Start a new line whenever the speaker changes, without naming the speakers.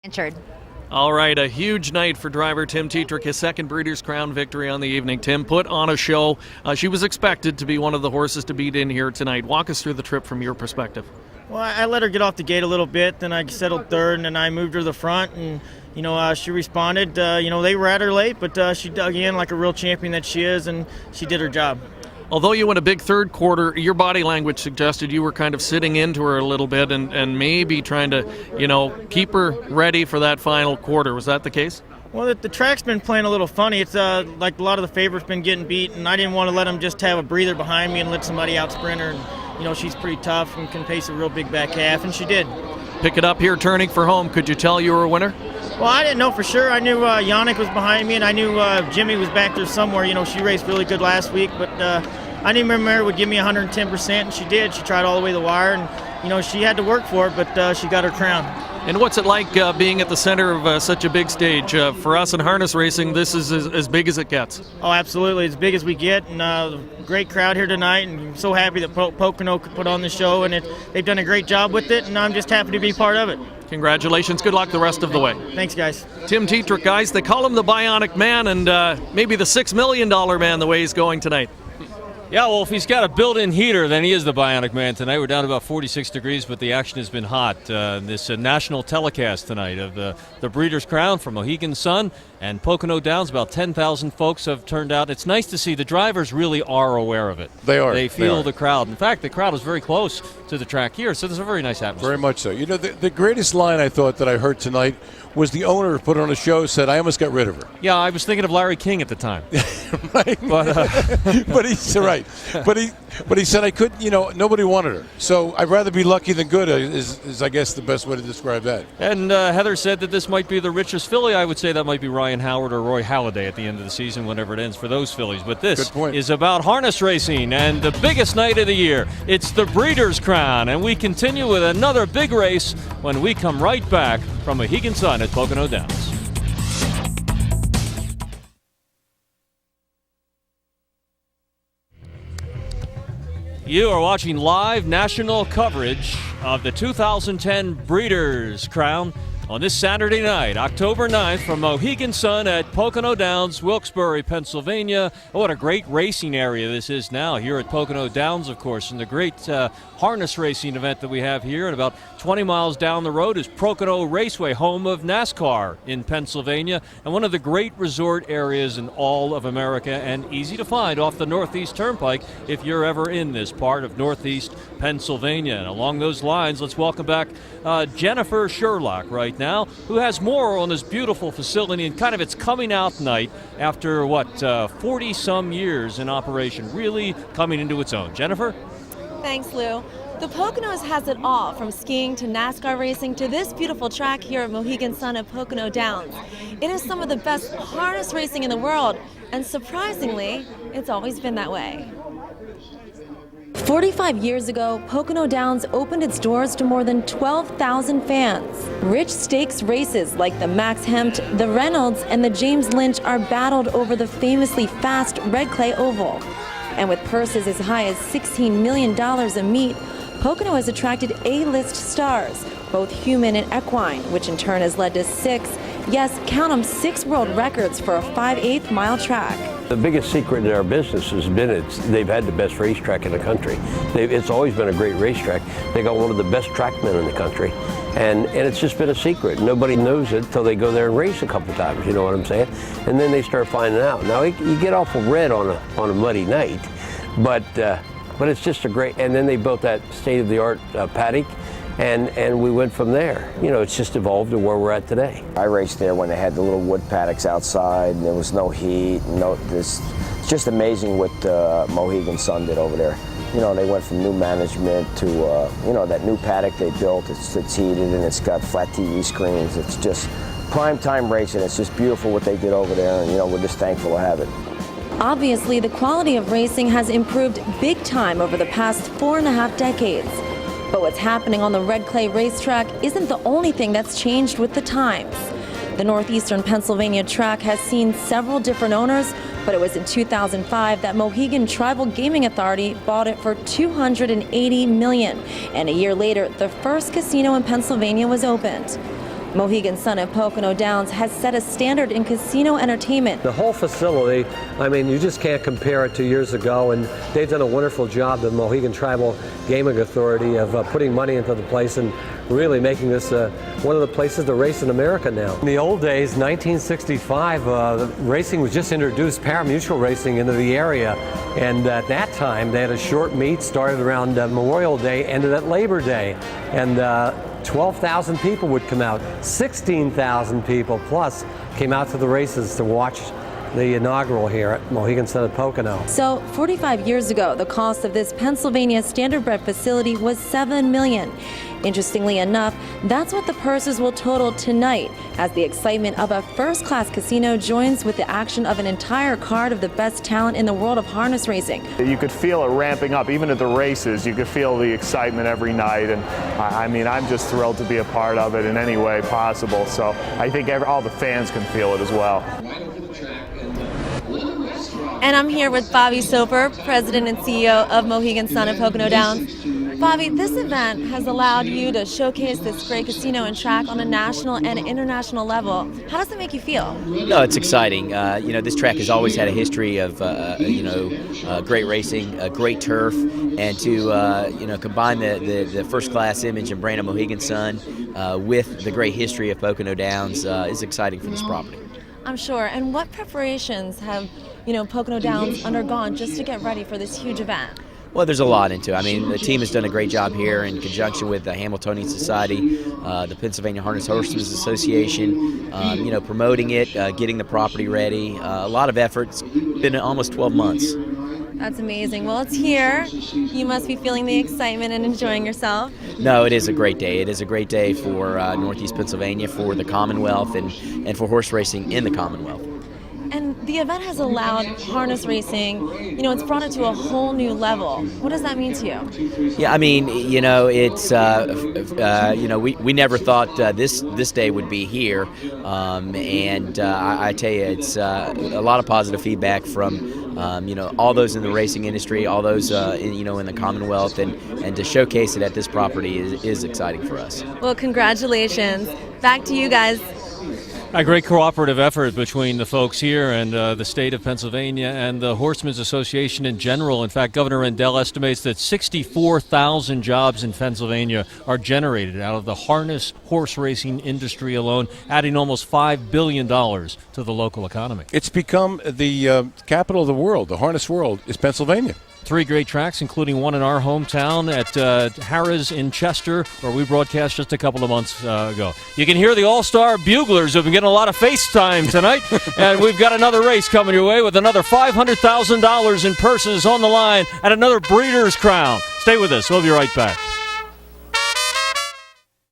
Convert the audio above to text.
Entered.
All right, a huge night for driver Tim Tetrick, his second Breeders' Crown victory on the evening. Tim put on a show. She was expected to be one of the horses to beat in here tonight. Walk us through the trip from your perspective.
Well, I let her get off the gate a little bit, then I settled third, and then I moved her to the front, and she responded. They were at her late, but she dug in like a real champion that she is, and she did her job.
Although you went a big third quarter, your body language suggested you were kind of sitting into her a little bit and maybe trying to, keep her ready for that final quarter. Was that the case?
Well, the track's been playing a little funny. It's like a lot of the favorites been getting beat, and I didn't want to let them just have a breather behind me and let somebody out sprint her. And, she's pretty tough and can pace a real big back half, and she did.
Pick it up here, turning for home. Could you tell you were a winner?
Well, I didn't know for sure. I knew Yannick was behind me, and I knew Jimmy was back there somewhere. She raced really good last week, but I didn't remember her would give me 110%, and she did. She tried all the way to the wire, and, she had to work for it, but she got her crown.
And what's it like being at the center of such a big stage? For us in harness racing, this is as big as it gets.
Oh, absolutely. As big as we get, and great crowd here tonight, and I'm so happy that Pocono could put on the show, and they've done a great job with it, and I'm just happy to be part of it.
Congratulations. Good luck the rest of the way.
Thanks, guys.
Tim Tetrick, guys, they call him the Bionic Man, and maybe the $6 million man the way he's going tonight.
Yeah, well, if he's got a built-in heater, then he is the Bionic Man tonight. We're down to about 46 degrees, but the action has been hot. This national telecast tonight of the Breeders' Crown from Mohegan Sun and Pocono Downs. About 10,000 folks have turned out. It's nice to see the drivers really are aware of it.
They are.
They feel the crowd. In fact, the crowd is very close to the track here, so there's a very nice atmosphere.
Very much so. The greatest line I thought that I heard tonight was the owner put on a show, said, I almost got rid of her.
Yeah, I was thinking of Larry King at the time.
Right. But he's right. But he said I couldn't, nobody wanted her. So I'd rather be lucky than good is I guess the best way to describe that.
And Heather said that this might be the richest filly. I would say that might be Ryan Howard or Roy Halladay at the end of the season, whenever it ends for those fillies. But this is about harness racing and the biggest night of the year. It's the Breeders' Crown, and we continue with another big race when we come right back from Mohegan Sun at Pocono Downs. You are watching live national coverage of the 2010 Breeders' Crown on this Saturday night, October 9th, from Mohegan Sun at Pocono Downs, Wilkes-Barre, Pennsylvania. Oh, what a great racing area this is now here at Pocono Downs, of course, and the great harness racing event that we have here. And about 20 miles down the road is Pocono Raceway, home of NASCAR in Pennsylvania, and one of the great resort areas in all of America, and easy to find off the Northeast Turnpike if you're ever in this part of Northeast Pennsylvania. And along those lines, let's welcome back Jennifer Sherlock right now, who has more on this beautiful facility and kind of its coming out night after 40-some years in operation, really coming into its own. Jennifer?
Thanks, Lou. The Poconos has it all, from skiing to NASCAR racing to this beautiful track here at Mohegan Sun at Pocono Downs. It is some of the best harness racing in the world, and surprisingly, it's always been that way. 45 years ago, Pocono Downs opened its doors to more than 12,000 fans. Rich stakes races like the Max Hempt, the Reynolds, and the James Lynch are battled over the famously fast red clay oval. And with purses as high as $16 million a meet, Pocono has attracted A-list stars, both human and equine, which in turn has led to count them, 6 world records for a 5/8 mile track.
The biggest secret in our business has been they've had the best racetrack in the country. It's always been a great racetrack. They got one of the best trackmen in the country. And it's just been a secret. Nobody knows it till they go there and race a couple times, you know what I'm saying? And then they start finding out. Now, you get awful red on a muddy night, but it's just a great, and then they built that state-of-the-art paddock, and we went from there. It's just evolved to where we're at today.
I raced there when they had the little wood paddocks outside, and there was no heat. It's just amazing what Mohegan Sun did over there. They went from new management to, that new paddock they built. It's heated and it's got flat TV screens. It's just prime time racing. It's just beautiful what they did over there, and we're just thankful to have it.
Obviously, the quality of racing has improved big time over the past 4.5 decades. But what's happening on the red clay racetrack isn't the only thing that's changed with the times. The Northeastern Pennsylvania track has seen several different owners, but it was in 2005 that Mohegan Tribal Gaming Authority bought it for $280 million. And a year later, the first casino in Pennsylvania was opened. Mohegan Sun of Pocono Downs has set a standard in casino entertainment.
The whole facility, I mean, you just can't compare it to years ago, and they've done a wonderful job, the Mohegan Tribal Gaming Authority, of putting money into the place and really making this one of the places to race in America now. In the old days, 1965, racing was just introduced, parimutuel racing, into the area, and at that time they had a short meet, started around Memorial Day, ended at Labor Day, and 12,000 people would come out. 16,000 people plus came out to the races to watch the inaugural here at Mohegan Sun at Pocono.
So 45 years ago, the cost of this Pennsylvania standardbred facility was $7 million. Interestingly enough, that's what the purses will total tonight, as the excitement of a first-class casino joins with the action of an entire card of the best talent in the world of harness racing.
You could feel it ramping up, even at the races. You could feel the excitement every night, and I mean, I'm just thrilled to be a part of it in any way possible. So I think all the fans can feel it as well.
And I'm here with Bobby Soper, President and CEO of Mohegan Sun at Pocono Downs. Bobby, this event has allowed you to showcase this great casino and track on a national and international level. How does it make you feel?
No, it's exciting. You know, this track has always had a history of, great racing, great turf, and to, combine the first-class image and brand of Mohegan Sun with the great history of Pocono Downs is exciting for this property.
I'm sure. And what preparations have, Pocono Downs undergone just to get ready for this huge event?
Well, there's a lot into it. I mean, the team has done a great job here in conjunction with the Hamiltonian Society, the Pennsylvania Harness Horsemen Association, promoting it, getting the property ready. A lot of effort. It's been almost 12 months.
That's amazing. Well, it's here. You must be feeling the excitement and enjoying yourself.
No, it is a great day. It is a great day for Northeast Pennsylvania, for the Commonwealth, and for horse racing in the Commonwealth.
And the event has allowed harness racing, it's brought it to a whole new level. What does that mean to you?
Yeah, I mean, it's, we never thought this day would be here. I tell you, it's a lot of positive feedback from, all those in the racing industry, all those, in the Commonwealth, and to showcase it at this property is exciting for us.
Well, congratulations. Back to you guys.
A great cooperative effort between the folks here and the state of Pennsylvania and the Horsemen's Association in general. In fact, Governor Rendell estimates that 64,000 jobs in Pennsylvania are generated out of the harness horse racing industry alone, adding almost $5 billion to the local economy.
It's become the capital of the world. The harness world is Pennsylvania.
3 great tracks, including one in our hometown at Harrah's in Chester, where we broadcast just a couple of months ago. You can hear the All-Star Buglers who've been getting a lot of FaceTime tonight, and we've got another race coming your way with another $500,000 in purses on the line and another Breeders' Crown. Stay with us. We'll be right back.